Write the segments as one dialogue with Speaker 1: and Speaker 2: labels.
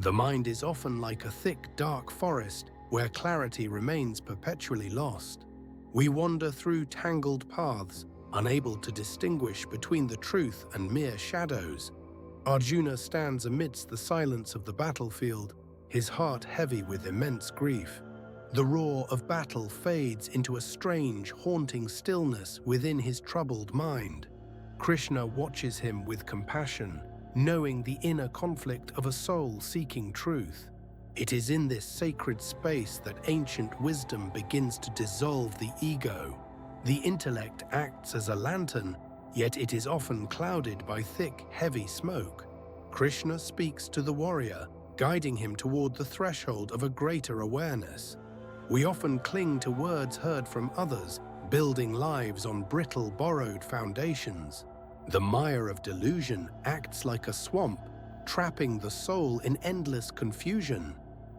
Speaker 1: The mind is often like a thick, dark forest where clarity remains perpetually lost. We wander through tangled paths, unable to distinguish between the truth and mere shadows. Arjuna stands amidst the silence of the battlefield, his heart heavy with immense grief. The roar of battle fades into a strange, haunting stillness within his troubled mind. Krishna watches him with compassion, knowing the inner conflict of a soul seeking truth. It is in this sacred space that ancient wisdom begins to dissolve the ego. The intellect acts as a lantern, yet it is often clouded by thick, heavy smoke. Krishna speaks to the warrior, guiding him toward the threshold of a greater awareness. We often cling to words heard from others, building lives on brittle, borrowed foundations. The mire of delusion acts like a swamp, trapping the soul in endless confusion.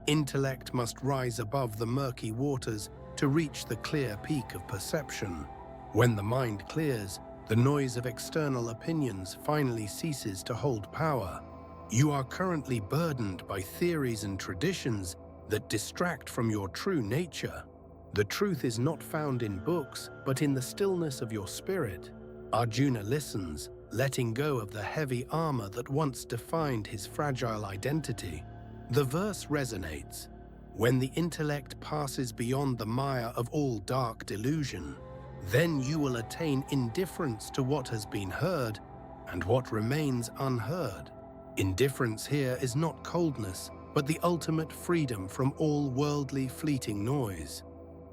Speaker 1: Intellect must rise above the murky waters to reach the clear peak of perception. When the mind clears, the noise of external opinions finally ceases to hold power. You are currently burdened by theories and traditions that distract from your true nature. The truth is not found in books, but in the stillness of your spirit. Arjuna listens, letting go of the heavy armor that once defined his fragile identity. The verse resonates. When the intellect passes beyond the mire of all dark delusion, then you will attain indifference to what has been heard and what remains unheard. Indifference here is not coldness, but the ultimate freedom from all worldly fleeting noise.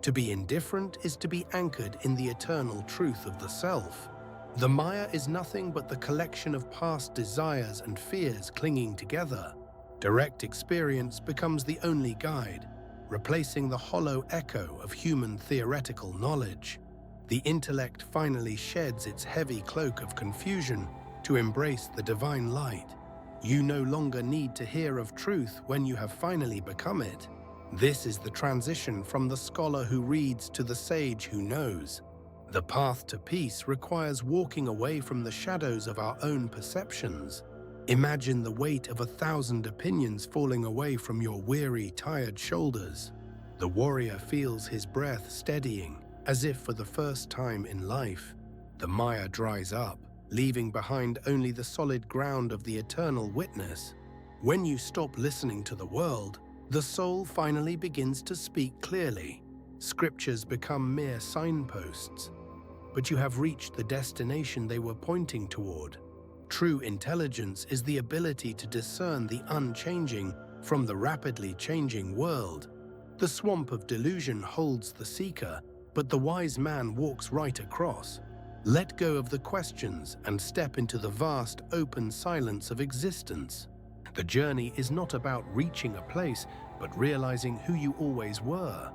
Speaker 1: To be indifferent is to be anchored in the eternal truth of the self. The Maya is nothing but the collection of past desires and fears clinging together. Direct experience becomes the only guide, replacing the hollow echo of human theoretical knowledge. The intellect finally sheds its heavy cloak of confusion to embrace the divine light. You no longer need to hear of truth when you have finally become it. This is the transition from the scholar who reads to the sage who knows. The path to peace requires walking away from the shadows of our own perceptions. Imagine the weight of 1,000 opinions falling away from your weary, tired shoulders. The warrior feels his breath steadying, as if for the first time in life. The Maya dries up, leaving behind only the solid ground of the eternal witness. When you stop listening to the world, the soul finally begins to speak clearly. Scriptures become mere signposts, but you have reached the destination they were pointing toward. True intelligence is the ability to discern the unchanging from the rapidly changing world. The swamp of delusion holds the seeker, but the wise man walks right across. Let go of the questions and step into the vast, open silence of existence. The journey is not about reaching a place, but realizing who you always were.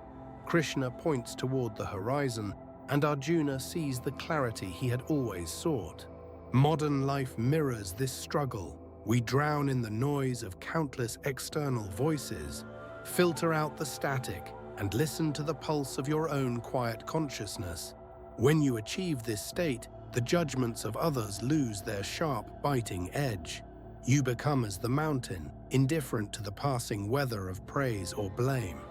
Speaker 1: Krishna points toward the horizon, and Arjuna sees the clarity he had always sought. Modern life mirrors this struggle. We drown in the noise of countless external voices. Filter out the static and listen to the pulse of your own quiet consciousness. When you achieve this state, the judgments of others lose their sharp, biting edge. You become as the mountain, indifferent to the passing weather of praise or blame.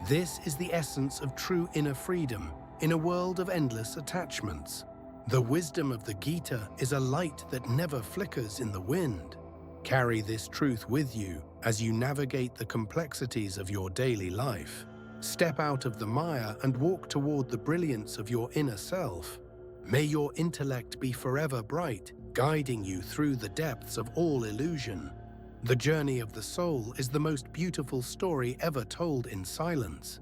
Speaker 1: This is the essence of true inner freedom in a world of endless attachments. The wisdom of the Gita is a light that never flickers in the wind. Carry this truth with you as you navigate the complexities of your daily life. Step out of the mire and walk toward the brilliance of your inner self. May your intellect be forever bright, guiding you through the depths of all illusion. The journey of the soul is the most beautiful story ever told in silence.